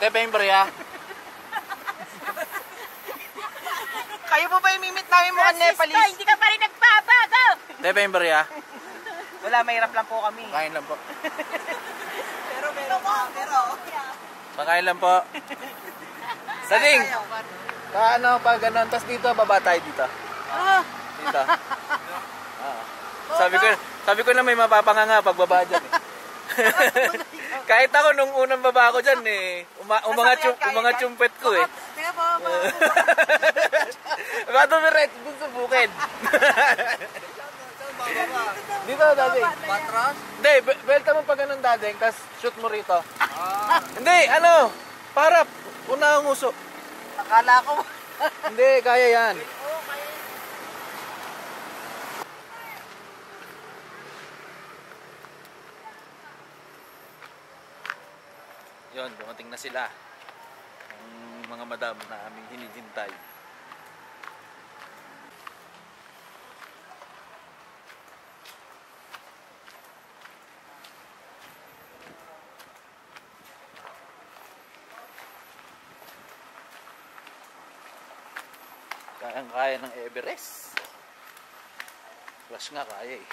Tepe yung barya. Kayo po ba yung mimit namin mukhang Nepalese? Hindi ka pa rin nagbabago! Tepe yung barya. Wala, mahirap lang po kami. Makain lang po. Pero. Makain lang po. Sading! Paano pag ganun? Tapos dito, baba tayo dito. Dito. Sabi ko na may mapapanganga pag baba dyan eh. Kahit ako nung unang baba ko dyan eh, umangat yung pet ko eh. Teka po. Baka tumiretso dun sa bukid. Dito, dading. Patras? Hindi, belta mo pa ganun, dading, tapos shoot mo rito. Hindi, ano, para, una ang uso. Akala ko. Hindi, kaya yan. Yun, dumating na sila. Ang mga madam na aming hinihintay. Kayang-kaya ng Everest. Flash nga kaya eh.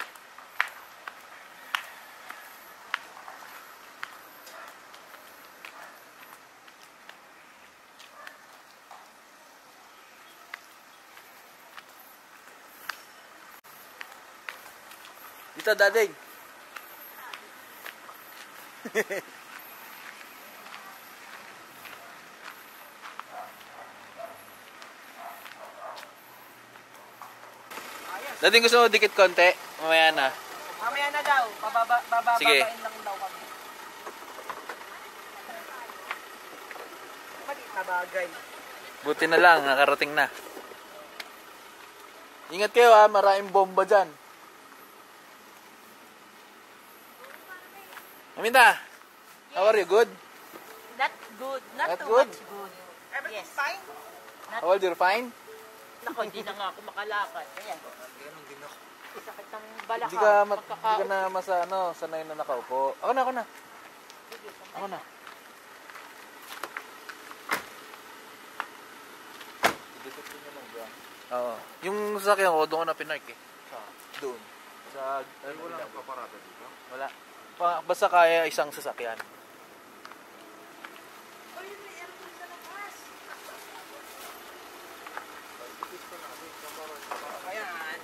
Dito, dading. Dading, gusto mo dikit konti? Mamaya na. Mamaya na daw. Sige. Bababain lang daw kami. Maliit na bagay. Buti na lang, nakarating na. Ingat kayo ha, maraming bomba dyan. Aminta, how are you? Good? Not good. Not Not too good? much good. Everything's fine? How old you're fine? Nako, hindi na nga ako makalakad. Ayan. Sakit ng balakang. Hindi ka na sanay na nakaupo. Ako na. Ako na. Oo. Yung sasakyan ko, doon ko na pinark eh. Doon. Wala nang paparada dito? Wala. Basta kaya isang sasakyan. Ayan.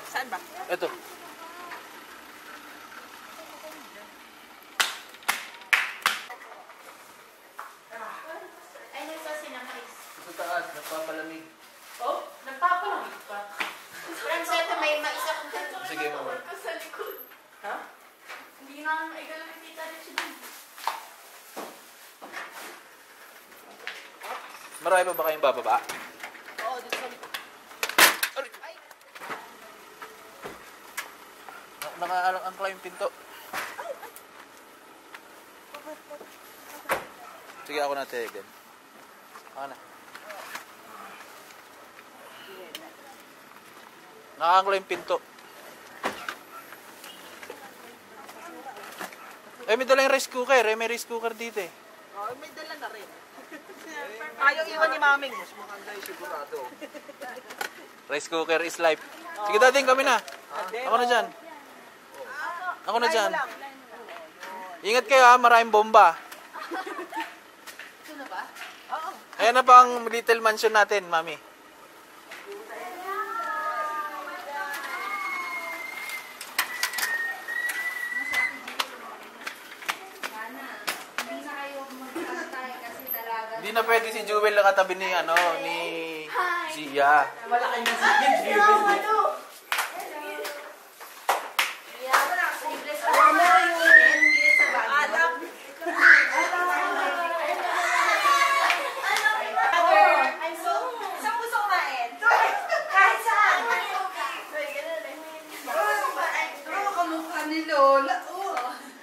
Saan ba? Ito. Ay, nagsasin ang ice. Sa taas, nagpapalamig. Oh, nagpapalamig pa. Franceta, may mais akong ganun. Sige, mama. Ka sa likod. Ha? Hindi na ay gano'n ni Tita Richie din. Marami pa ba kayong bababa? Oo, dito sa likod. Ay! Naka-angkla yung pinto. Sige, ako na tiyagan. Ako na. Naka-angkla yung pinto. May dala yung rice cooker. May rice cooker dito eh. Oh, may dala na rin. Ayaw iwan ni Maming. Mas maganda yung sigurado. Rice cooker is life. Sige, dating kami na. Ako na dyan. Ako na dyan. Ingat kayo ha, maraming bomba. Ito na ba? Oo. Ayan na pa ang little mansion natin, mami. Hindi na pwede si Jewel na katabi ni, ni Zia. Malaki na sa Jewel.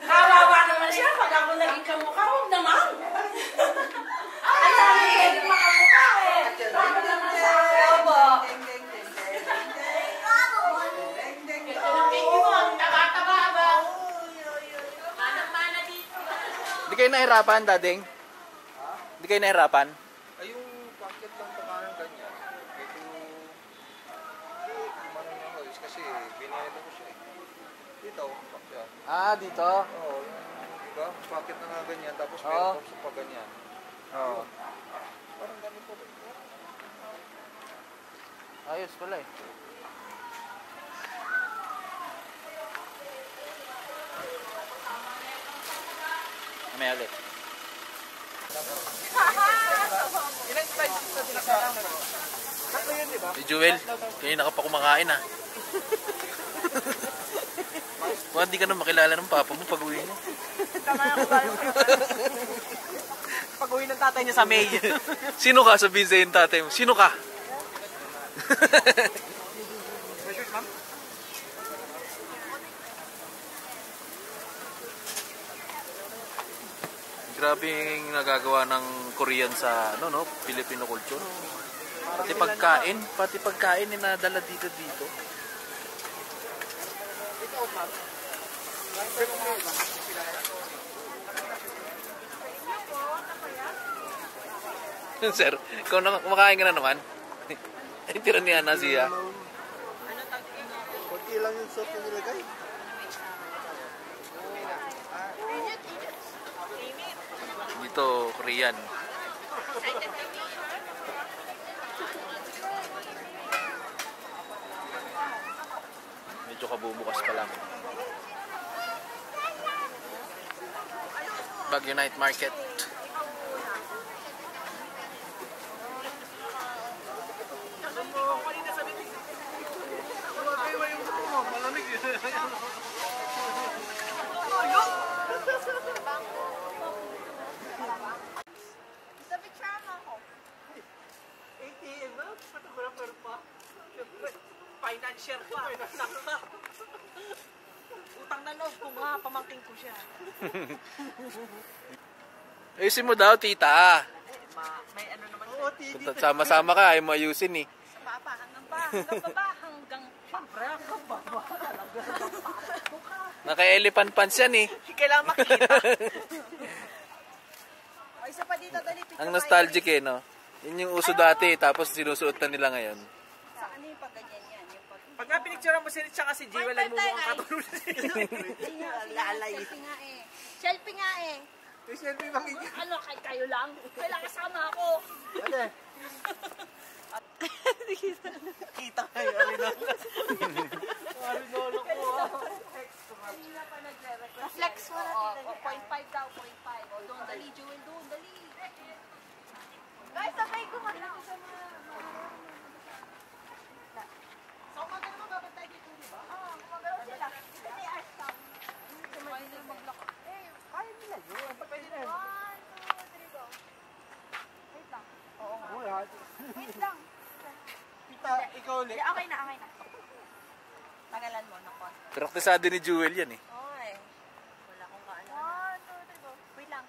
Kawawa naman siya pag ako naging kamukha. Huwag naman. Ang dami pwede makamukha eh. Bakit naman sa akin? Ito ng baby mo. Ang taba-taba ba? Manang-mana dito. Hindi kayo nahirapan, dading? Hindi kayo nahirapan? Ay, yung packet lang pakanan ganyan. Ito, marang na ko. Kasi binayad ko siya eh. Dito, pakyan. Ah, dito? Oo, yung, diba? Packet na nga ganyan. Tapos meron pa sa pa ganyan. Oo. Parang ganito. Ayos pala eh. May ulit. Ilang slices na sinasama? Tatlo yun, di ba? Si Jewel, kanina ka pa kumakain ah. Baka di ka na makilala ng papa mo pag-uwi mo. Tama na ako ba? Pag-uwi ng tatay niya sa May. Sino ka? Sabihin sa'yo yung tatay mo. Sino ka? Grabe yung nagagawa ng Korean sa Filipino culture. Pati pagkain inadala dito. Sir, ikaw na kumakain ka na naman. Ay, tira niya na siya. Kunti lang yung sauce na nilagay. Dito, Korean. Medyo kabubukas pa lang. Baguio Night Market. ATM na? Photographer pa? Financier pa? Saka. Utang na loob ko nga, pamangking ko siya. Ayusin mo daw, tita. May ano naman siya. Sama-sama ka, ayaw mo ayusin eh. Sa baba, hanggang baba, hanggang... Siyempre, hanggang baba talaga. Naka-elephant pants yan eh. Kailangan makita. O, isa pa dito, dali. Ang nostalgic eh, no? Yun yung uso dati, tapos sinusuot na nila ngayon. Sa ano yung pag ganyan yan? Yung pag... Pag nga pinicturean mo si Rich tsaka si Jewel, ay mumukhang katulad sila. Lalay. Selfie nga eh. Selfie nga eh. Yung selfie makikita. Ano, kayo lang? Kailangan kasama ako. Ate. Kita kayo, Arinolo. Arinolo ko ah. Kanina pa nagre-request. Flex mo na tita. 0.5 daw, 0.5. O, doon, dali, Jewel, doon, dali. Guys, sabay ko nga. So, magano mo babad tayo dito, di ba? Oo, kumagano sila. Kasi art stop. Kumain na maglako. Eh, Kaya nila yun. Pwede na yun. 1, 2, 3, go. Wait lang. Oo nga. Wait lang. Tita, ikaw ulit. Hindi, okay na, okay na. Tagalan mo, nakon. Praktisado ni Jewel yan eh. Okay. Wala akong kaano. 1, 2, 3, go. Wait lang.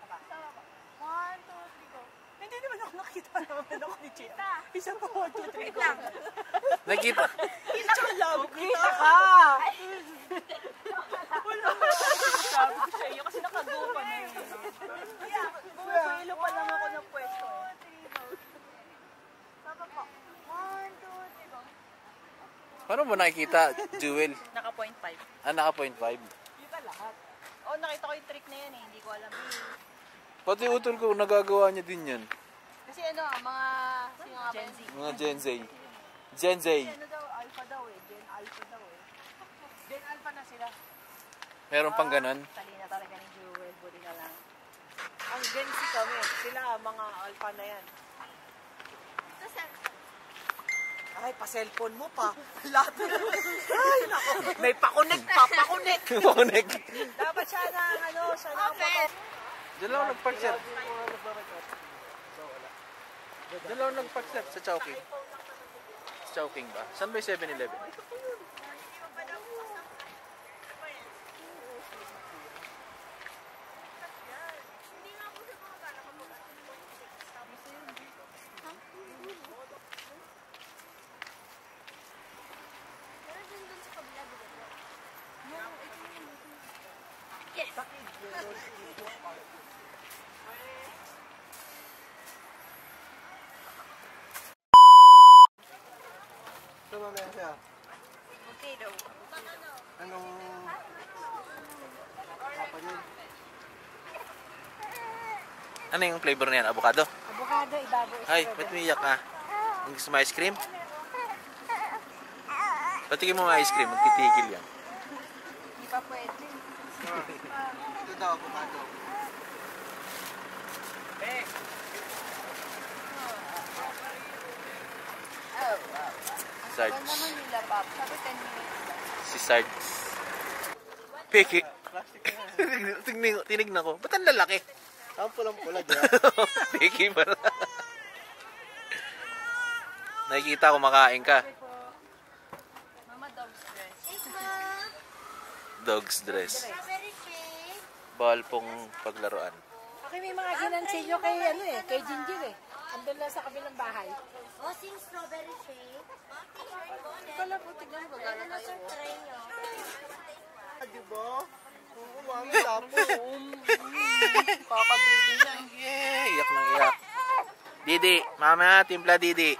Taba. 1, 2, 3, go. Hindi naman ako nakita naman ako ni Chia. Kita. Isa pa, 1, 2, 3. Wait lang. Nakita. Kita love. Kita ka. Wala. Sabi ko sa iyo kasi nakagupa na yun. Bumipilo pa lang ako ng pwesto. 2, 3, go. Taba po. 1, 2, 3, go. Paano mo nakikita, Jewel? Naka 0.5. Ah, naka 0.5. Kita lahat. Oh, nakita ko yung trick na yan eh. Hindi ko alam. Pati utol ko, nagagawa niya din yan. Kasi ano, mga... Sino nga ba Gen yun? Z. Mga Gen Z. Gen Z. Ano daw, alpha daw eh. Gen alpha daw eh. Gen alpha na sila. Meron pang ganon. Talina talaga ni Jewel. Buti na lang. Ang Gen Z kami. Sila mga alpha na yan. Ay, pa-cellphone mo pa. Lahat na. Ay, nako. May pa-connect pa. Pa-connect. Connect. Dapat siya na, ano, siya na. Open! Diyan lang ako nag-park, sir. Diyan lang ako nag-park, sir. Sa Chowking. Sa Chowking ba? Saan ba yung 7-Eleven? mamaya siya. Okay daw. Anong... Papa yun? Ano yung flavor na yan? Avocado? Avocado, ibabaw. Ay, ba't umiyak ka? Ang gusto mo ice cream? Patikin mo ang ice cream, magtitigil yan. Hindi pa pwede. Ito daw, avocado. Sarge. Ano naman nila, Bob? Sabi 10 minutes lang. Si Sarge. Piki. Tinignan ko. Ba't ang lalaki? Ang pulang-pula dyan. Piki pala. Nakikita ko makain ka. Mama, dog's dress. Dog's dress. Strawberry cake. Bawal pong paglaruan. Okay, may mga ginansilyo kay, ano eh, kay Ginger eh. Andun lang sa kabilang bahay. O, sing strawberry shake. Kala po, tignan mo, gagana tayo. Try nyo. Diba? Oo, mami, tapo. Kakabibi na. Yeah, iyak nang iyak. Didi, mama, timpla Didi.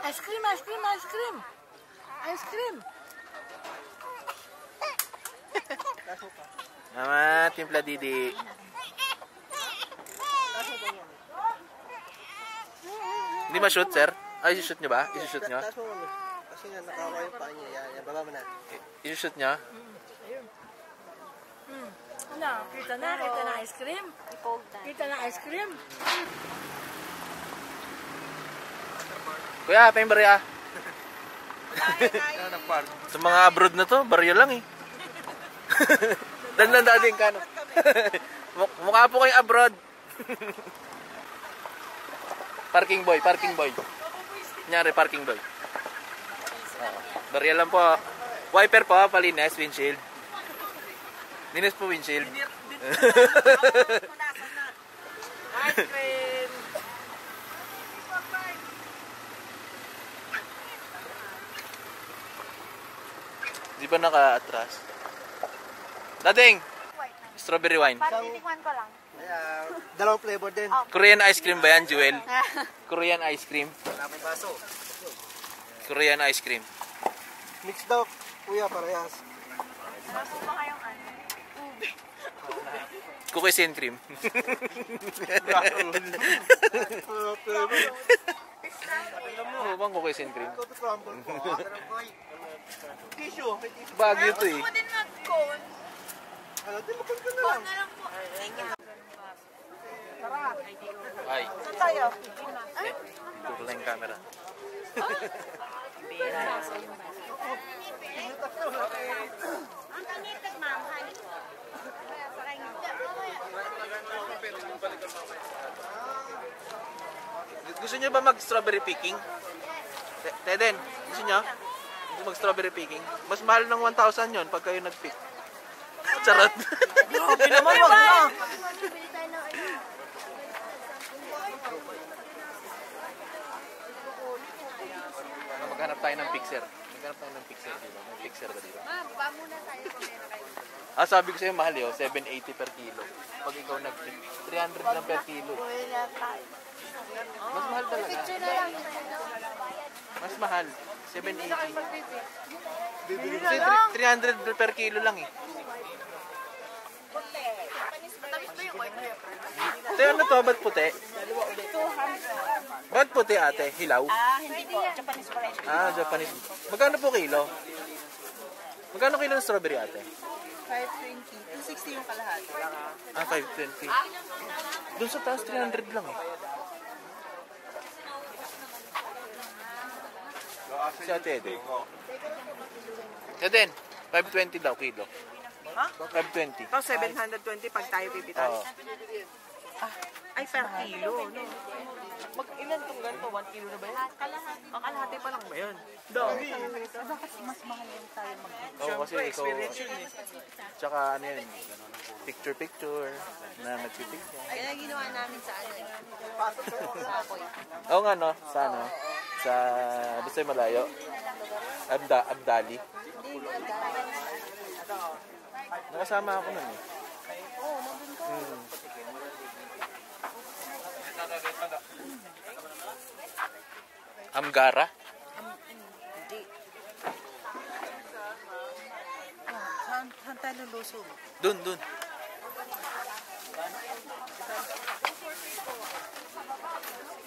Ice cream, ice cream, ice cream. Ice cream. Mama, timpla Didi. Hindi ma-shoot, sir? Ay, isi-shoot nyo ba? Isi-shoot nyo? Taas mo, mami. Kasi nga, nakawa yung paa niya. Yan, baba mo na. Isi-shoot nyo? Ano, kita na ice cream. Kita na ice cream. Kuya, pa yung barya. Yan, nag-park. Sa mga abroad na to, barya lang eh. Dandan dating ka, no? Mukha po kayong abroad. Parking boy, parking boy. Kunyari, parking boy. Barya lang po. Wiper po, palinis, windshield. Linis po windshield. Ice cream. Di ba naka-atras? Dating! Strawberry wine. Titikman ko lang. Ayan, dalawang flavor din. Korean ice cream ba yan, Jewel? Korean ice cream. Wala may baso. Korean ice cream. Mix daw, kuya, parehas. Baso pa kayong ano? Cookies and cream. Ano bang cookies and cream? Ito crumble po. Tissue. May tissue. Bagyo to eh. din mag-cone. Ano, timukan ka na lang. Na lang po. Ay, Saan tayo? ito pala yung camera. Ang tangitag, ma'am. Honey po. Gusto nyo ba mag-strawberry picking? Teden, gusto nyo? Gusto mag-strawberry picking? Mas mahal ng 1,000 yon pag kayo nag-pick. Charot. Grabe naman, wag na. Maghanap tayo ng pixer. Maghanap tayo ng pixer dito. May pixer ba dito? Ma'am, ba muna tayo kung meron kayo. Ah, sabi ko sa'yo, mahal yun. 780 per kilo. Pag ikaw nag-pick, 300 lang per kilo. Mas mahal talaga. Picture na lang. Mas mahal. 780. Kasi 300 per kilo lang eh. Matamis ba yung white pepper? Ito ano to? Ba't puti? Ba't puti ate? Hilaw? Hindi po. Japanese pa rin. Ah, Japanese. Magkano po kilo? Magkano kilo ng strawberry ate? 520. 260 yung kalahati. Ah, 520. Doon sa taas, 300 lang eh. Si Ate Eden. Eden, 520 daw kilo. Ha? 520. Ito 720 pag tayo pipitas. Oo. Ay, per kilo, no? Ilan tong ganito? 1 kilo na ba yun? Kalahati pa lang ba yun? Dami. Oo, kasi ikaw, Experience yun eh. tsaka ano yun, picture-picture, na nagpipicture. Kaya ginawa namin sa ano. Oo nga no, sa ano, sa, basta yung malayo. Abdali. Nakasama ako nun eh. Amgara? Saan tayo lulusog? Dun.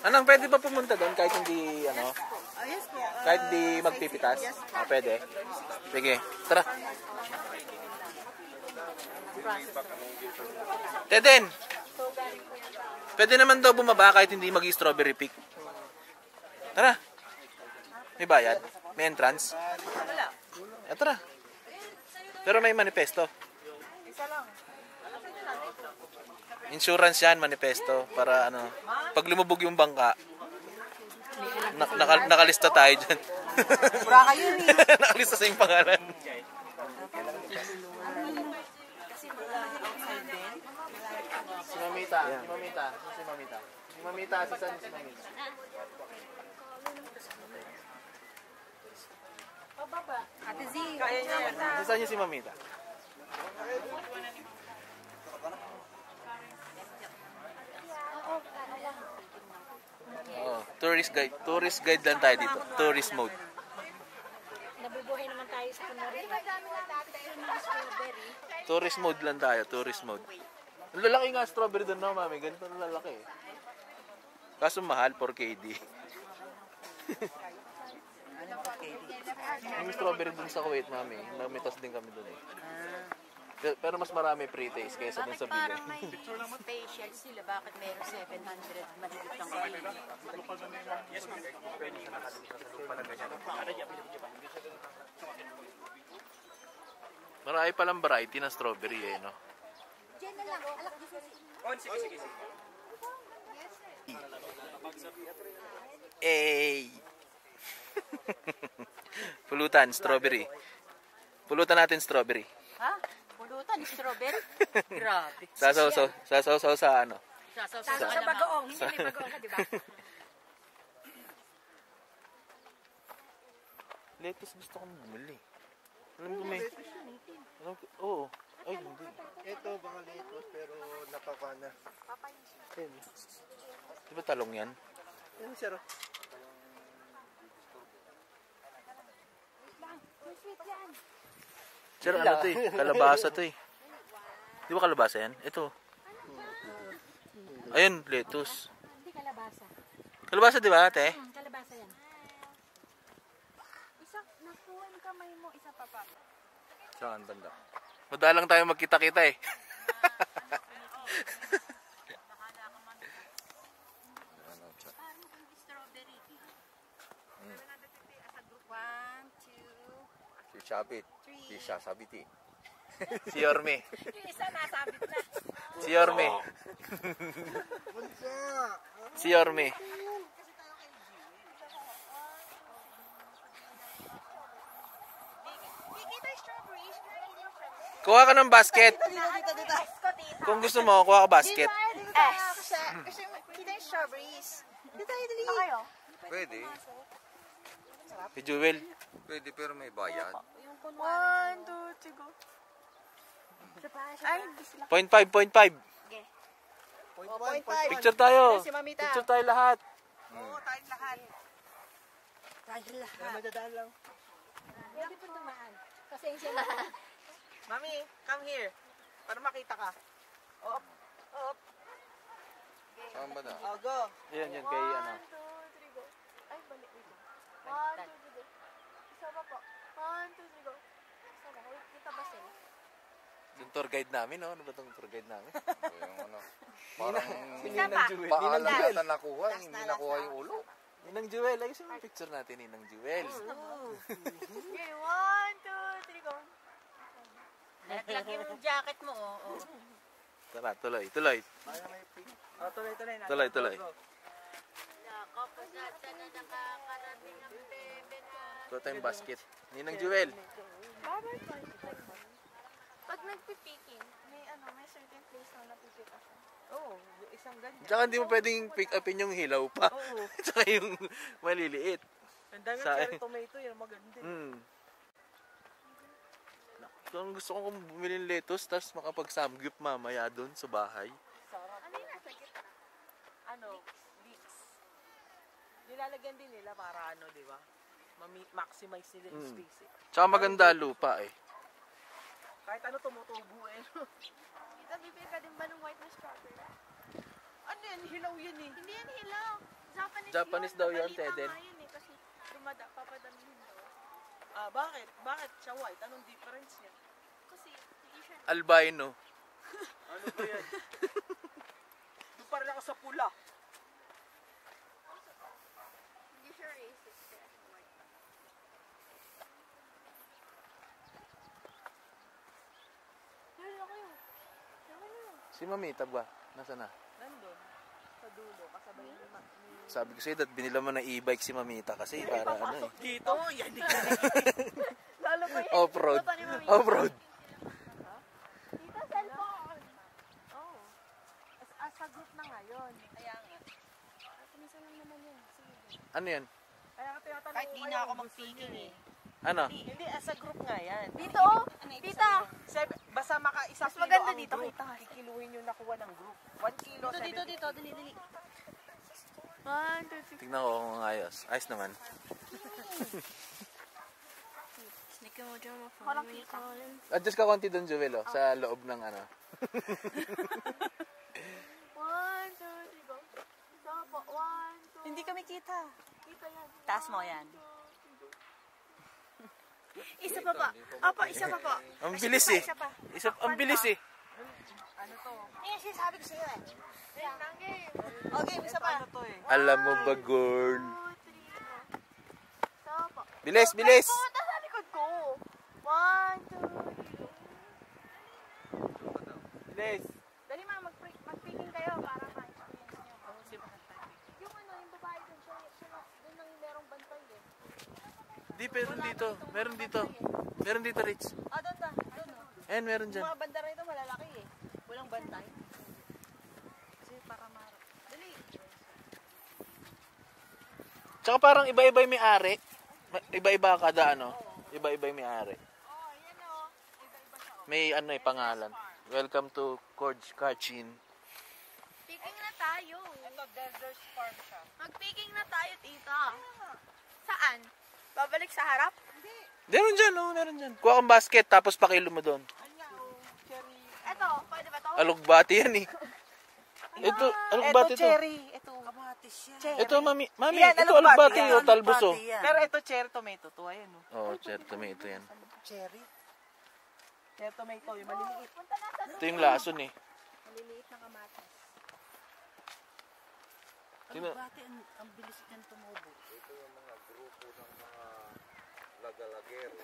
Anong pwede ba pumunta doon kahit hindi ano? Yes po. Kahit hindi magpipitas? Ah, pwede. Sige, tara. Teden! Pwede naman daw bumaba kahit hindi mag-strawberry pick. Tara. May bayad? May entrance? Wala. Tara. Pero may manifesto. Isa lang. Insurance yan, manifesto. Para ano, pag lumubog yung bangka, nakalista tayo dyan. Pura kayo eh. Nakalista sa yung pangalan. Si Mamita. Si Mamita, si San si Mamita. Ate Z, Kaya niya yan. Saan niyo si Mamita? Oh, tourist guide lang tayo dito. Tourist mode. nabubuhay naman tayo sa kunwari. Strawberry. Tourist mode lang tayo, tourist mode. Ang lalaki nga strawberry doon, no, mami. Ganito ang lalaki. Kaso mahal, 4KD. Yung strawberry doon sa Kuwait, mami. Namitas din kami doon eh. Pero mas marami pre-taste kaysa doon sa bigay. Parang may special sila. Bakit meron 700 maliliit ang kilo? Marami palang variety ng strawberry eh, no? Diyan na lang. Alak dito. Hey! Pulutan, strawberry. Pulutan natin strawberry. Ha? Pulutan, strawberry? Grabe. Sasaw sa ano? Sasaw Sa bagoong. Hindi may bagoong ka, di ba? Lettuce gusto kong bumili. Alam ko may... Alam ko, oo. Ay, hindi. Ito, baka lettuce, pero napapana. Di ba talong yan? Yan, sir. Sir, ano to eh? Kalabasa to eh. Di ba kalabasa yan? Ito. Ayun, lettuce. Hindi kalabasa. Kalabasa di ba ate? Kalabasa yan. Isa, nakuha yung kamay mo. Isa pa pa. Saan banda? Madalang tayo magkita-kita eh. strawberry. Si Chabit. Si Sasabiti. Si Yorme. Yung isa nasabit na. Si Yorme. Si Yorme. Kikita yung strawberries. Kuha ka ng basket. Kung gusto mo, kuha ka basket. Kasi kita yung strawberries. Dito tayo dali. Okay, oh. Pwede. Si Jewel. Pwede, pero may bayad. 1, 2, 3, go. Ay, hindi sila. 0.5. Picture tayo. Si Mamita. Picture tayo lahat. Oo, tayong lahat. Tayo lahat. Madadaan lang. Pwede po dumaan. Pasensya na. Mami, come here. Para makita ka. Up. Up. Saan ba na? Oh, go. Yan, yan kay ano. 1, 2, 3, go. Ay, balik dito. 1, 2, 3, go. Isa pa po. 1, 2, 3, go. Isa na. Wait, kita ba sila? Yung tour guide namin, no? Ano ba itong tour guide namin? O, yung ano. Parang Isa pa. paalam yata nakuha. Hindi nakuha yung ulo. Ninang Jewel. Ayusin mo yung picture natin, Ninang Jewel. Okay, 1, 2, 3, go. Laki yung jacket mo, oo. Tara, tuloy. Oh, tuloy-tuloy na. Tuloy. Nakapasat na nakakarating ang bebe na. Kuha tayong basket. Ninang Jewel. Pag nagpipiking, may certain place na napipika siya. Oo, isang ganyan. Tsaka hindi mo pwedeng pick upin yung hilaw pa. Oo. Tsaka yung maliliit. Ang dami Sa- cherry tomato yun, maganda. Kung gusto kong bumili ng lettuce, tapos makapag-samgyup mamaya doon sa bahay. Ano yung nasa gitna? Ano? Leeks. Nilalagyan din nila para ano, di ba? maximize nila yung space eh. Tsaka maganda lupa eh. Kahit ano tumutubo eh. Tita, bibili ka din ba ng white na strawberry? Ano yan? Hilaw yan eh. Hindi yan hilaw. Japanese daw yun, Nabalita Teden. nga yun eh, kasi papadamihin daw. Ah, bakit? Bakit siya white? Anong difference niya? Kasi, usually, Albino. Ano ba yan? Doon pa rin ako sa pula. hindi siya racist kaya siya white. Ayun ako yun. Ayun yun. Si Mamita ba? Nasaan na? Nandun. Sa dulo. Kasabay ni Sabi ko sa'yo, binila mo ng e-bike si Mamita kasi para ano eh. dito. Yan eh. Lalo pa yun. Off-road. Luto ni Mami. Off-road. Tita, cellphone. Oo. As a group na ngayon. Kaya nga. Minsan lang naman yun. Sige. Ano yan? Kaya ka tinatanong Kahit ko di kayo na ako kung gusto magpigil niyo eh. Ano? Hindi, as a group nga yan. Dito, oh. Tita. Basta maka-isang Mas kilo maganda ang dito, group. kita. Kikiluhin yung nakuha ng group. 1 kilo, Dito, 70. dito, dali, dali. 1, 2, 3. Tignan ko kung ayos. Ayos naman. Sneak mo dyan mo. Walang kita. Adjust ka konti doon, Joel, oh, sa loob ng ano. 1, 2, 3, go. Isa po. 1, 2. Hindi kami kita. Kita yan. Taas mo yan. Isa pa pa. Apa, isa pa pa. Ang bilis eh. Isa pa. Ang bilis eh. Ano to? Eh, sinasabi ko sa'yo eh. Wait lang, game. Okay, isa pa. Ano to eh? Alam mo ba, girl? 2, 3, go. Isa pa. Bilis, bilis! Pumunta sa likod ko. 1, 2, 3. Bilis. Dali ma, mag-picking kayo para ma-experience nyo. Yung ano, yung babae dun, siya dun ang merong bantay eh. Di, meron dito. Meron dito. Meron dito, Rich. Ah, doon ba? Doon oh. Ayan, meron Yung dyan. mga banda rito malalaki eh. Walang bantay. Kasi para mara. Dali. Tsaka parang iba-iba yung may-ari. Iba-iba kada ano. Iba-iba yung may-ari. Oh, yan o. Iba-iba siya. May ano eh, pangalan. Welcome to Korj Kachin. Picking na tayo. Ito, desert farm siya. Mag-picking na tayo, tita. Saan? Babalik sa harap? Meron dyan, oh, meron dyan. Kuha kang basket, tapos pakilo mo doon. Cherry. Eto, pwede ba to? Alugbati yan eh. Ito, alugbati Ito, to. cherry. Ito. Kamatis yan. Ito, mami, Yan, ito alugbati alugbati, yan. oh, talbos oh. Pero ito, cherry tomato. To, ayan oh. Oh, cherry tomato yan. Cherry? Cherry tomato, yung maliliit. Punta na sa Ito yung lason eh. maliliit na kamatis. Tingnan. Bati, ang bilis yan tumubo. Ito yung mga grupo ng mga lagalagero.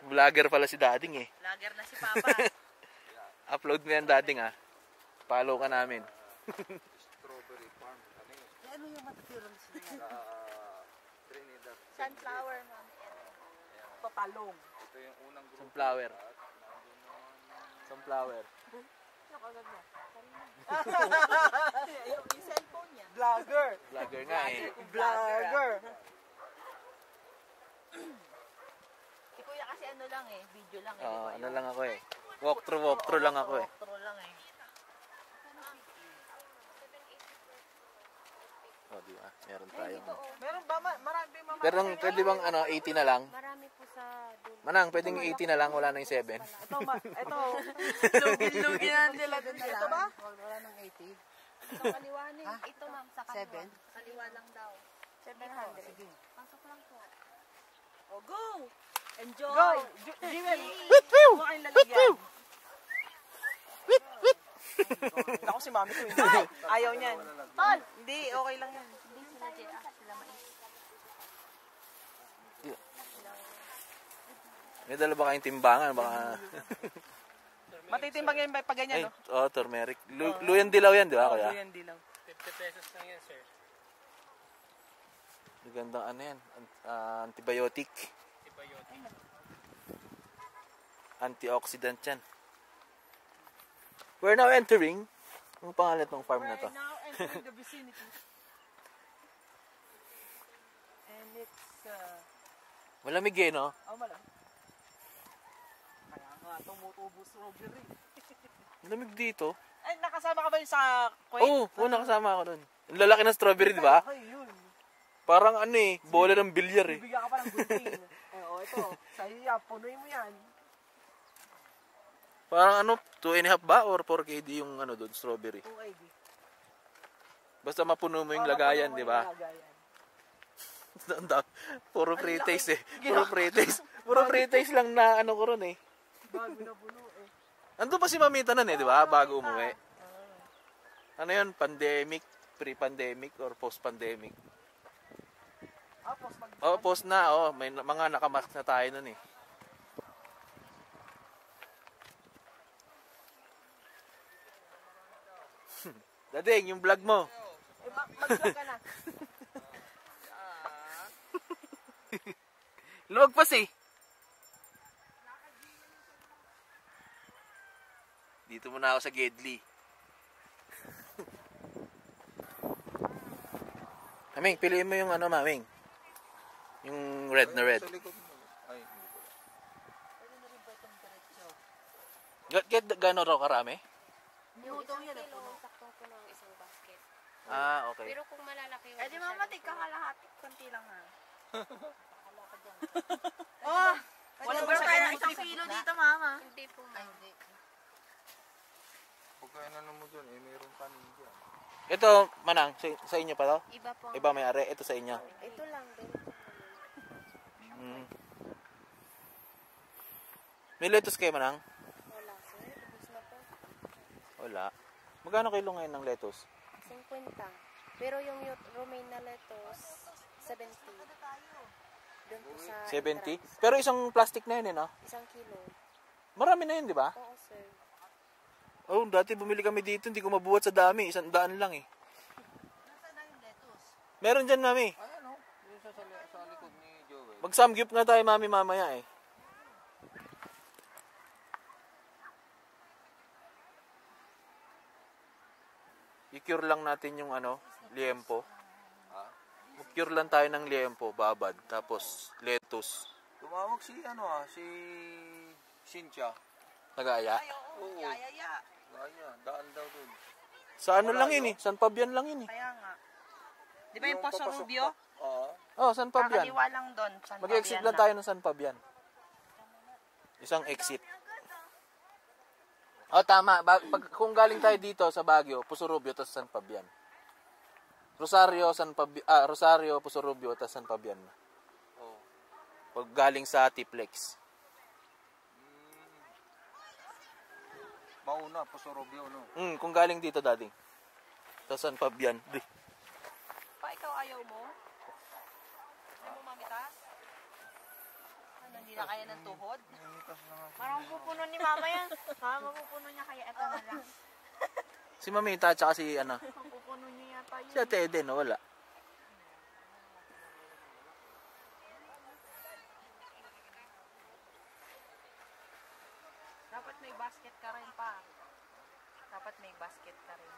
Vlogger pala si Dading eh. Lager na si Papa. Upload mo yan, Dading ah. Follow ka namin. Strawberry farm. Ano yun? Ano yung matatiran sila? Trinidad. Sunflower, ma'am. Patalong. Ito yung unang grupo. Sunflower. Sunflower. Yung cellphone niya. Vlogger. Vlogger nga eh. Vlogger. Si Kuya kasi ano lang eh, video lang eh. Oo, di ba? ano lang ako eh. Walkthrough lang ako eh. Walkthrough lang eh. Oh, di ba? Meron tayong... Meron ba? Marami ba mga... Pero pwede bang ano, 80 na lang? Marami po sa dulo. Manang, pwedeng 80 na lang, wala na yung 7. Ito, ito. Lugi yan nila doon na Ito ba? Wala nang 80. Sa kaliwa na yun. Ito, ma'am, sa kaliwa. 7? Kaliwa lang daw. 700. Sige. Pasok lang po. Oh, go! Enjoy! Go! Jimel! Huwag kayong lalagyan. Ako si mami ko hindi. Ayaw niyan. Tol! Hindi, okay lang yan. Hindi sila JR, sila mais. May dala ba kayong timbangan? Baka... Matitimbang yan pag Ay, ganyan, no? oh, turmeric. Luyan dilaw yan, di ba, kuya? Yan, dilaw. Magandang ano yan, antibiotic. Antioxidant yan. We're now entering, ang pangalan ng farm na to? now entering the vicinity. And it's, Malamig eh, no? oh, malam. Kaya nga, tumutubo strawberry. Malamig dito. Ay, nakasama ka ba yun sa Oo, nakasama ako dun. Ang lalaki ng strawberry, di ba? Ay, yun. Parang ano eh, bola ng bilyar eh. Bibigyan ka pa ng good thing. Ito. Sa'yo yan. Punuin mo yan. Parang ano, 2.5 ba or 4 KD yung ano doon, strawberry. 2 ID. Basta mapuno mo yung lagayan, di ba? Puro pre-taste eh. Puro pre-taste. Puro pre-taste lang na ano ko ron eh. Bago na puno eh. Ando pa si Mamita nun eh, di ba? Bago umuwi. Ano yun? Pandemic? Pre-pandemic or post-pandemic? Post na. May mga nakamask na tayo nun eh. Dading, yung vlog mo. Mag-vlog ka na. Lumagpas eh. Dito muna ako sa Gedli. Maming, piliin mo yung ano, Maming. Yung red na red. Sa likod mo. Ay, hindi ko. Gano'n raw karami? Yung daw yan, saktong puno ang isang basket. Ah, okay. Pero kung malalaki yung di mama, tika kalahati. Kunti lang ha. Wala ba tayo ng isang kilo dito, mama? Hindi po, ma'am. Pagka inano mo dun, mayroong kanin dyan. Ito, Manang, sa inyo pa to? Iba po. Iba may ari, ito sa inyo. Ito lang din. May lettuce kayo, Manang? Wala, sir. Ubus na po. Wala. Magkano kilo ngayon ng lettuce? 50. Pero yung romaine na lettuce, 70. Doon po sa 70? entrance. Pero isang plastic na yun eh, no? Isang kilo. Marami na yun, di ba? Oo, sir. Oh, dati bumili kami dito, hindi ko mabuhat sa dami. 100 lang eh. Nasaan na yung lettuce? Meron dyan, Mami. Ayan o. Yung sa likod ni Joel. Mag-samgyup nga tayo, Mami, mamaya eh. I-cure lang natin yung ano, liempo. Mag-cure lang tayo ng liempo, babad, tapos lettuce. Tumawag si si Cynthia. Nag-aaya. Oo. Yaya. Gaya, daan daw dun. Sa ano lang yun eh, San Fabian lang yun eh. Kaya nga. Di ba yung Poso papasok Rubio? pa- Oo. Oh, San Fabian. Kakaliwa lang doon. San Mag-exit Fabian lang tayo ng San Fabian. Isang exit. Oh, tama. Kung galing tayo dito sa Baguio, Pusurubio, tapos San Fabian. Rosario, Pusurubio, tapos San Fabian. Oo. Pag galing sa Tiplex. Mauna, Pusurubio, no? Kung galing dito, daddy. Sa San Fabian. Pa, ikaw ayaw mo? Ayaw mo mamitas? Ano, hindi na kaya ng tuhod? Parang pupuno ni mama yan. Parang mapupuno niya kaya ito na lang. Si Mamita, tsaka si, Mapupuno niya yata yun. si Ate Eden, wala. Dapat may basket ka rin pa. Dapat may basket ka rin.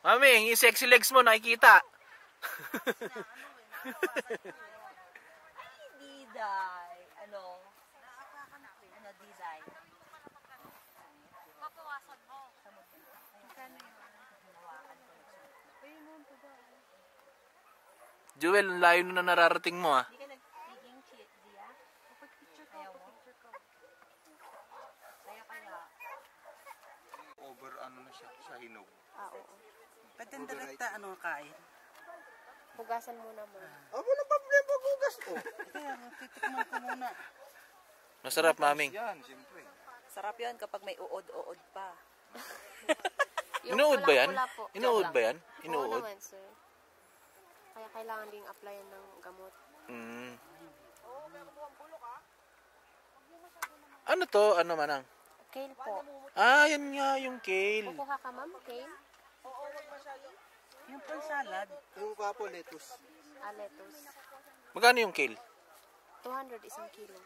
Mami, yung sexy legs mo, nakikita. Ay, Diday. Ano? Ano, Diday? Papawasan mo. Magkano yun? Hinawakan ko. Jewel, ang layo na nararating mo ah. Hindi ka nagsiging cheat, Dia? Ayaw mo? Kaya. Over ano na siya, sa hinog. Oo. Pwede direkta kain. Hugasan muna mo. Wala problema, bugas ko. Kaya, titikman ko muna. Masarap, Maming. Yan, siyempre. Sarap yun kapag may uod-uod pa. Inuud ba yan? Pula po. Inuud ba yan? Oo Inuud? naman, sir. Kaya kailangan ding applyan ng gamot. Ano to? Ano, Manang? Kale po. Ah, yan nga yung kale. Kukuha ka, ma'am? Kale? Yung pan-salad. Yung papo, lettuce. Lettuce. Magkano yung kale? 200 isang kilo.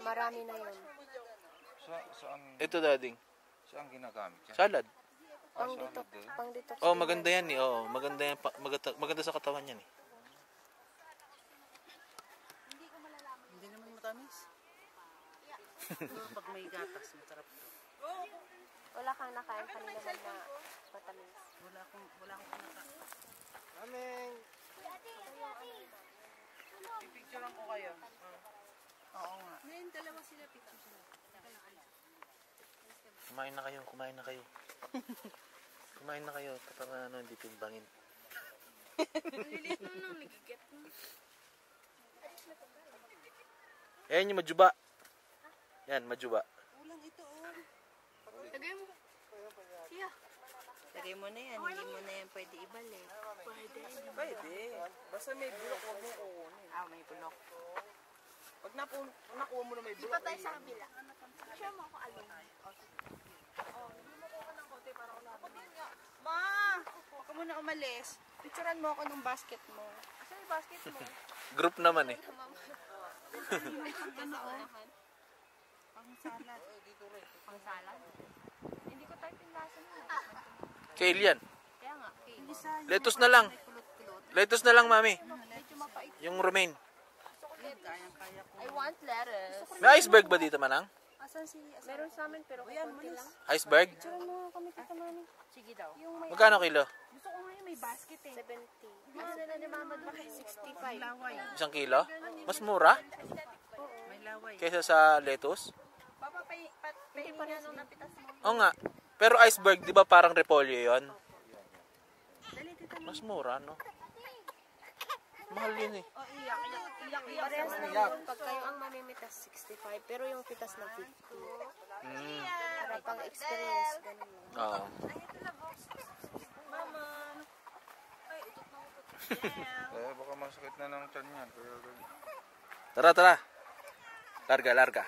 Marami na yun. Saan, Ito, dading. saan ginagamit yan? Salad. Pang detox. Pang detox. Oh, maganda yan eh. Oh, maganda yan. Maganda sa katawan yan eh. Hindi naman matamis. Pag may gatas, masarap ito. Wala ka kang nakain kanina man na matamis? Wala akong kinakain. Aming. Pipicturean ko kayo. Oo nga. Kumain na kayo, kumain na kayo. Kumain na kayo, para ano, hindi timbangin. Lilit mo nang nagigit mo. Ayan yung majuba. Yan, majuba. Lagay mo. Siya. Lagay mo na yan, hindi mo na yan pwede ibalik. Pwede. Basta may bulok, huwag mo kukunin. Ah, may bulok. Pag nakuha mo na may bulok, Ipa tayo sa kabila. Siya mo ako alin. Ma! Huwag ka muna umalis. Picturean mo ako ng basket mo. Asan yung basket mo? Group naman eh. Pang salad. Hindi ko tayo pinlasan mo. Kale yan. Kaya nga, Lettuce na lang. Lettuce na lang, mami. medyo mapait. Yung romaine. I want lettuce. May iceberg ba dito, Manang? Meron sa amin pero konti lang. Iceberg? Sige daw. Magkano kilo? Gusto ko ngayon may basket eh. 70. Ano na ni Mama bakit 65? Isang kilo? Mas mura? may laway. Kaysa sa lettuce? Hindi pa rin nung napitas mo. Oo nga. Pero iceberg, di ba parang repolyo yon? Mas mura, no? Mahal yun eh. Parehas lang yun. Pag kayo ang mamimitas 65 pero yung pitas na 50. Para pang experience. Ganun lang. Oo. Eh, baka masakit na ng tiyan yan. Kaya ganyan. Tara, tara. Larga, larga.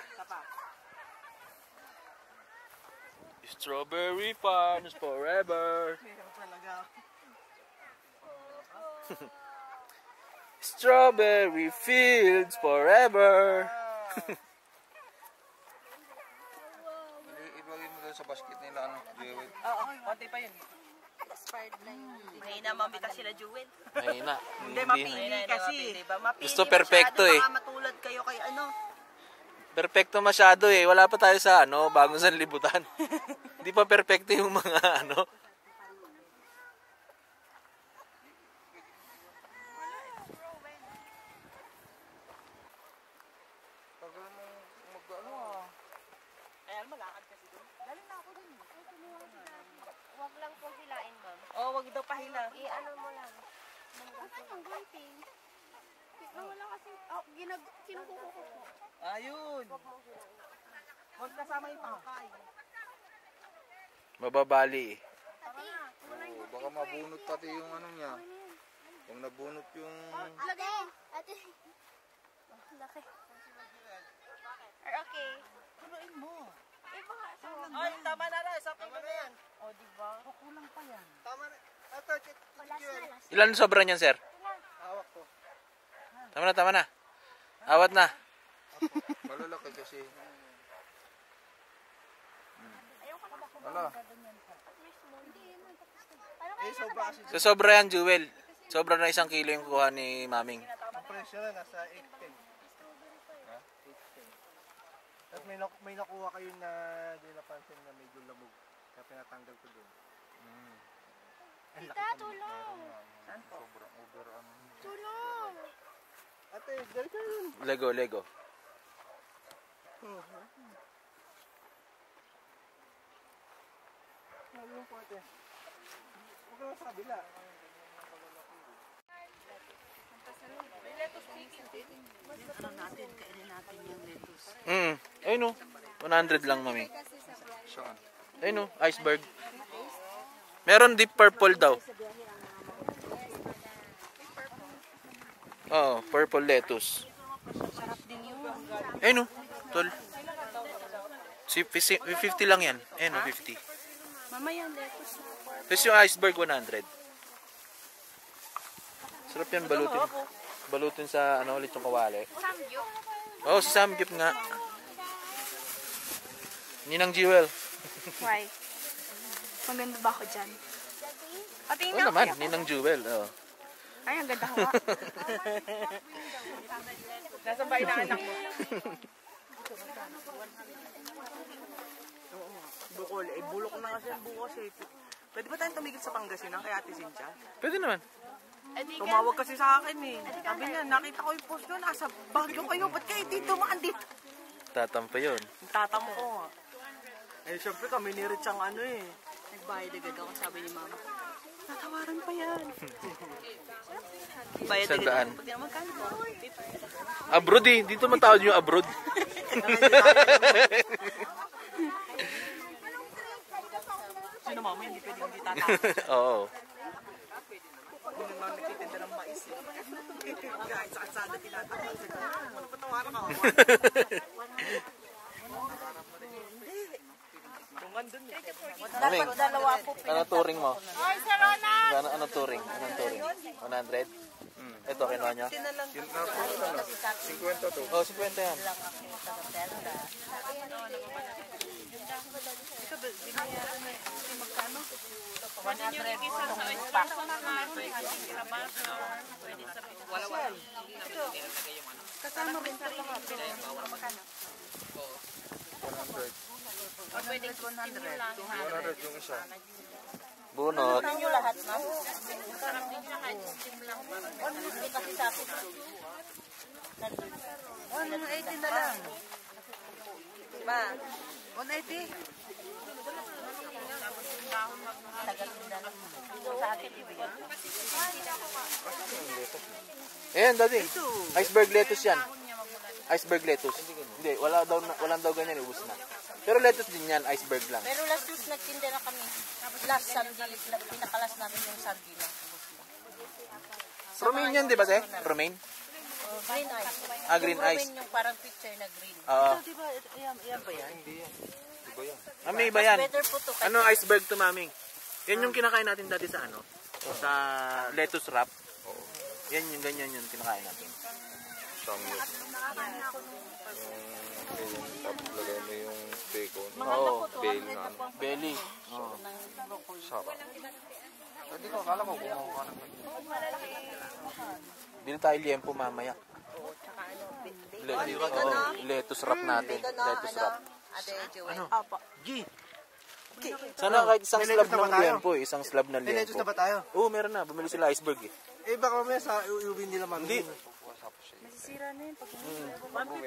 Strawberry farms forever. Strawberry fields forever. Ibagay mo doon sa basket nila, ano, Jewel. Oo, konti pa yun. Expired na yun. May na mamita sila, Jewel. Ayun na. Hindi, mapili kasi. Gusto perfecto eh. Baka matulad kayo kay ano. Perfecto masyado eh. Wala pa tayo sa ano, bagong sanlibutan. Hindi pa perfecto yung mga ano. Tagal mo mag-ano ah. Ayan, malakad kasi doon. Dali na ako doon. Huwag lang po hilain, ma'am. Oo, wag daw pahila. I-ano mo lang. Asan yung gunting? Wala kasi, kinukuha ko po. Ayun. Huwag kasama yung pangkay. Mababali eh. Oo, baka mabunot pati yung ano niya. Kung nabunot yung... Lagay! Ate. Laki. Or okay. Kunuin mo. Eh, baka, Ay, tama na rin. Sapin ko na yan. O, diba? O, kulang pa yan. Tama na. Ito, last. Ilan sobra niyan, sir? hawak ko. Tama na, tama na. Awat na. Malalaki kasi. Wala. Ano Sobra kasi. So, sobra yan, Jewel. Sobra na 1 kilo yung kuha ni Maming. Ang presyo na nasa 810. At may nakuha kayo na di napansin na medyo lamog. Kaya pinatanggal ko dun. Tita, tulong! Sobrang over ano. Tulong! Ate, dali ka yun. Lego, Lego. Ayun po ate. Huwag ka lang sa kabila. Ano natin, kainin natin yung lettuce. Ayun o. 100 lang, Mami. Saan? Ayun o, iceberg. Meron deep purple daw. Oo, purple lettuce. Ayun o, tol. 50 lang yan. Ayun o, 50. Mama yan, lettuce. Tapos yung iceberg, 100. Sarap yan balutin. Balutin sa ano ulit yung kawali. Samgyup. Oo, si Samgyup nga. Ninang Jewel. Why? Maganda ba ako dyan? Oo naman, Ninang Jewel. Oo. Ay, ang ganda ko nga. Nasa bahay na anak mo. Oo. Bukol. Eh, bulok na kasi ang bukas eh. Pwede ba tayong tumigil sa Pangasinan kay Ate Cynthia? Pwede naman. Tumawag kasi sa akin eh. Sabi niya, nakita ko yung post doon. Asa Baguio kayo. Ba't kayo dito maandit? Tatampa yun. Tatamo ko nga. Eh, syempre kami ni Rich ang ano eh. Nagbayad agad ako, sabi ni mama. Natawaran pa yan. Bayad agad Sandaan. ako. Pag magkano po? Abroad eh. Dito man tawag yung abroad. Sino mama, hindi pwede hindi tatawag. Oo. Hindi naman nagtitinda ng mais eh. Kahit sa kalsada tinatawag. Ano patawaran ka? Kung andun eh. Dapat dalawa po. Ano touring mo? Ay, Sir Ronald! Ano touring? Anong touring? 100? Ito, kinuha niya? Yung na 50 to. Oh, 50 yan. Kasama rin sa lahat. 100. Pwedeng 100 lang. 100 yung isa. Bunot. Yung lahat, ma'am. Sarap din siya kahit steam lang. Hindi kasi sa akin. 180 na lang. Ba? 180. Tagal din na lang. Sa akin, ibigay. Ayan, daddy. Iceberg lettuce yan. Iceberg lettuce. Hindi, walang daw ganyan, ubus na. Pero lettuce din yan, iceberg lang. Pero last week nagtinda na kami. Last Sunday, pinakalas namin yung sardina. Romaine yan, di ba, te? Romaine? Green ice. Ah, green Yung ice. Romaine yung parang picture na green. Oo. Di ba, yan ba yan? Ah, may iba yan. Better po to. Ano iceberg to, maming? Yan yung kinakain natin dati sa ano? Sa lettuce wrap. Yan yung ganyan yung kinakain natin. Samyos. Yung tapos lagay mo yung bacon. Oo. Bail na ano. Belly. Oo. Sarap. Hindi ko, akala ko gumawa ka naman. Bili tayo liempo mamaya. Lettuce wrap natin. Lettuce wrap. Ate Joel. Apa. G. Sana kahit isang May slab lettuce na ba ng tayo? liempo eh. Isang slab ng May lettuce liempo. na ba tayo? Oo, meron na. Bumili sila iceberg eh. Eh baka mamaya sa iuwi nila mami. Hindi.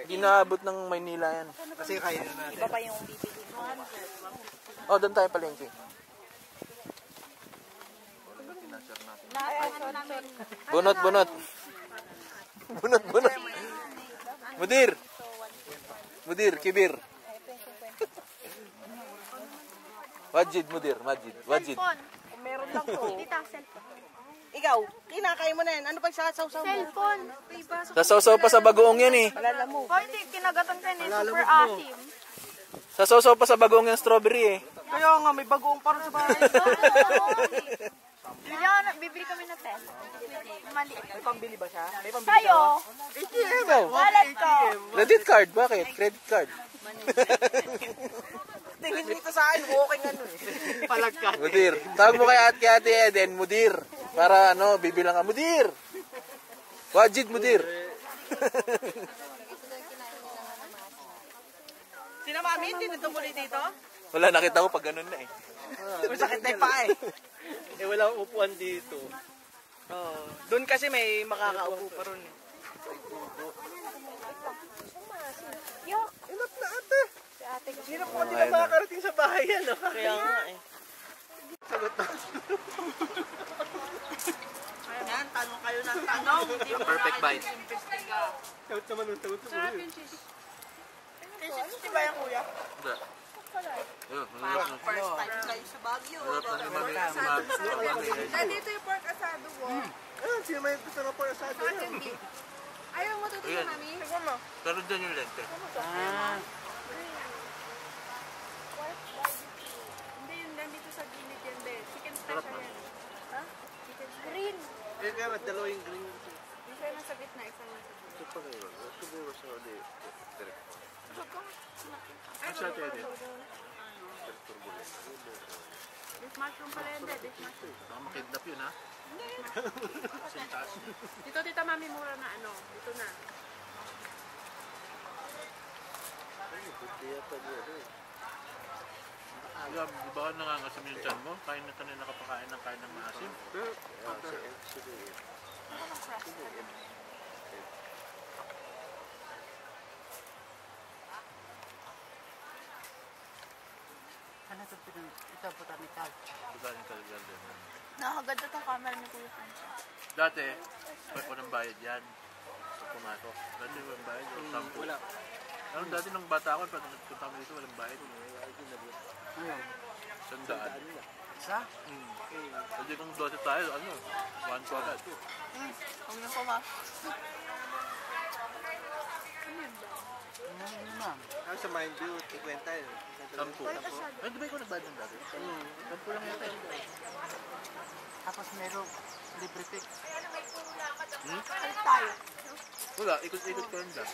Hindi naabot ng Maynila yan. Kasi kaya na natin. Iba pa yung bibili. Oh, doon tayo palengke. Bunot, bunot. Bunot, bunot. Mudir. Mudir, kibir. Wajid, mudir, wajid. Wajid. Meron lang to. Tita, cellphone. Ikaw, kinakain mo na yan. Ano pa sa sausaw mo? Cellphone. Iba. Sasaw-saw pa sa bagoong yan eh. Malala mo. Hoy, hindi. Kinagatan ka ni super asim. Sasaw-saw pa sa bagoong yung strawberry eh. Kaya nga, may bagoong parang sa bahay. Bibili kami ng pen. Mali. May pambili ba siya? May pambili Sa'yo, Ikaw. wallet ko. Credit card, bakit? Credit card. Tingin dito sa akin, walking ano eh. Palagkat. Mudir. Tawag mo kay Ate Eden, Mudir. Para ano, bibilang ka, Mudir. Wajid, Mudir. Sino mami? Hindi nito muli dito? Wala, nakita ko pag ganun na eh. Masakit na yung paa eh. Eh wala upuan dito. Oh, doon kasi may makakaupo pa ron eh. Ilot na ate. Sino po hindi na makakarating sa bahay yan, no? Kaya nga eh. Sagot na. Ayan, tanong kayo ng tanong. Perfect bite. Sagot naman yung sagot mo. Di ba yan, kuya? First time kayo sa Baguio. Nandito yung pork asado mo. Ayun, sino may gusto na po yung asado yan? Ayaw mo tutunan, mami? Pero dyan yung lente. Hindi, yung nandito sa gilid yan, be. Chicken special yan. Ha? Chicken green. Eh kaya dalawa yung green. Isa nasa gitna, isa nasa gilid. Ito pa kayo. Siguro sa ulit. Ang siya pwede. Beef mushroom pala yan, be. Beef mushroom. Baka makidnap yun ha. Dito, tita, mami, mura na ano. Dito na. Di ba nangangasim yung tiyan mo? Kain na kanina kapakain ng kain ng maasim. Ano ito? Ito, botanical. Botanical garden. Nakakaganda tong camera ni Kuya Francis. Dati, may po ng bayad yan. Sa pumato. Dati walang bayad. Sampo. Wala. Ano dati nung bata ako, pag nagpunta kami dito, walang bayad. Ayun. Sandaan. Isa? Pwede kung 12 tayo, ano? 1 to agad. Huwag na pumasok. Ano ma'am? Sa Mind View, 50 yun. Sampo. Ay, di ba ikaw nagbayad ng dati? Sampo lang yata. Tapos meron libre pick. Alis tayo. Wala, ikot-ikot ko lang dyan.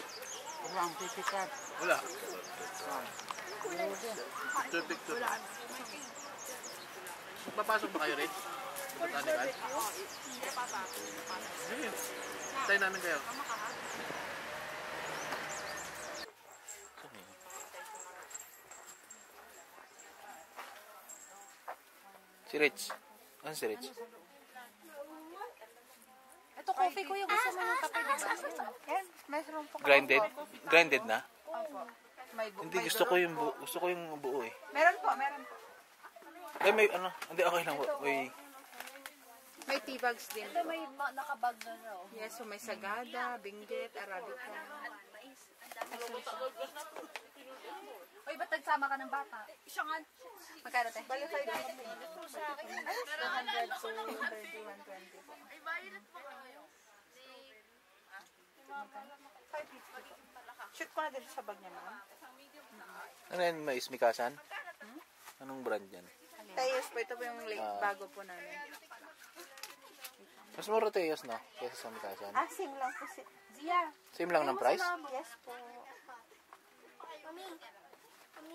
Wala ang pipicard. Wala. Picture. Papasok ba kayo rin? Botanical? Sige. Tayo namin kayo. Si Rich. Ano si Rich? Ito coffee ko yung gusto mo ng kape, di ba? Yan, meron po. Grinded? Grinded na? May Hindi, gusto ko yung buo eh. Meron po, meron po. Eh, may ano, hindi, okay lang. May, May tea bags din. Ito may nakabag na raw. Yes, so may sagada, binggit, arabica. Uy, ba't nagsama ka ng bata? Siya nga. Magkano tayo? Bali 5 minutes sa akin. 200 to 30, 120 po. Ay, violet po kayo. Shoot ko na din sa bag niya, ma'am. ano yan, mais mikasan? Anong brand yan? Tayos po, ito po yung bago po namin. Mas mura Teos, no? Kesa sa mikasan. Same lang po si Zia. Same lang ng price? Yes po. Mami.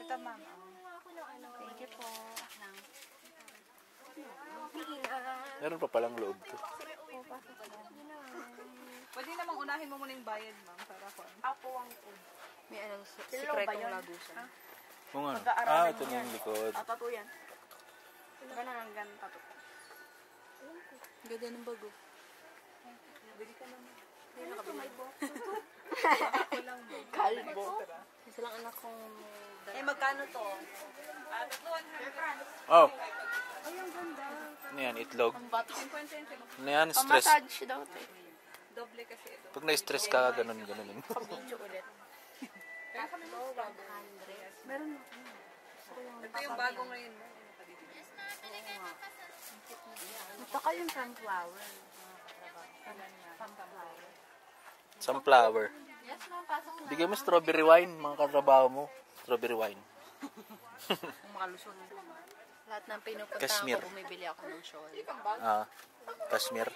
Ito, ma'am. Thank you po. Meron pa palang loob to. Pwede namang unahin mo muna yung bayad, ma'am, para ko. Ako ang May anong Hello ba sikretong yun? lagusan. Kung ano? Pag-aaralan Ito na yung likod. tato yan. Ganun ang ganun tato. Ganda ng bago. Kalbo. Isa lang anak kong... Magkano to? Oh! Ano yan? Itlog? Ano yan? Stress. Massage daw to. Doble kasi ito. Pag na-stress ka, ganun. Video ulit. Ito yung bago ngayon. Baka yung sunflower. Sunflower. Yes, ma'am. Pasok na. Bigyan mo strawberry wine, mga katrabaho mo. Strawberry wine. Kung makalusot. Lahat ng pinupuntahan Kashmir. ko, bumibili ako ng shawl. Kashmir.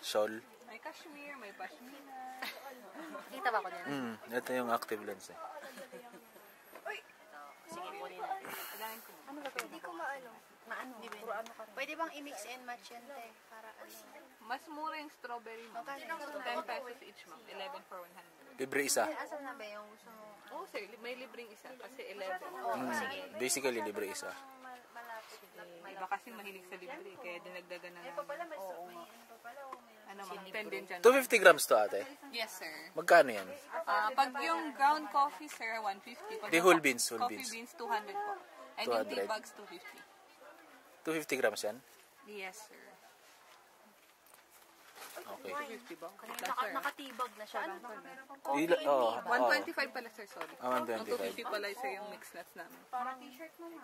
Shawl. May cashmere, may pashmina. Kita ba ko din? Ito yung active lens eh. Sige, kunin natin. Kailangan ko. Hindi ko maano. Maano? Pwede bang i-mix and match yan, te? Para ano? Mas mura yung strawberry, ma'am. 10 pesos each, ma'am. 11 for 100. Libre isa. Asan na ba yung gusto mo? Oo, sige. May libreng isa. Kasi 11. Sige. Basically, libre isa. Malapit. Iba kasi mahilig sa libre. Kaya dinagdagan na lang. Pala may pala Ano, ma'am? 10 din dyan. 250 grams to ate. Yes, sir. Magkano yan? Pag yung ground coffee, sir, 150. Pag Di yung whole beans, whole coffee beans. beans, 200 po. And yung tea 200. bags, 250. 250 grams yan? Yes, sir. Okay. 250 ba? Sir. nakatibag na siya. Ano? Oo. 125 pala, sir. Sorry. 125. 250 pala sir yung mix nuts namin. Parang t-shirt mo na.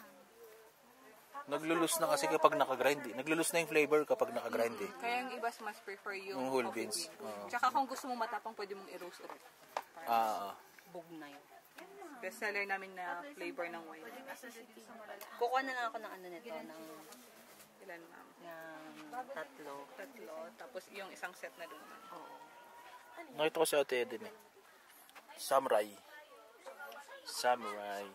Naglulus na kasi kapag nakagrind eh. Naglulus na yung flavor kapag nakagrind eh. Kaya yung iba mas prefer yung Yung whole coffee beans. Oo. Tsaka kung gusto mong matapang, pwede mong i-roast ulit. Bog na yun. Best seller namin na flavor ng wine. Kukuha na lang ako ng ano nito, ng Ilan, ma'am? tatlo. Tatlo. Tapos yung isang set na doon. Nakita ko si ate din eh. Samurai. Samurai.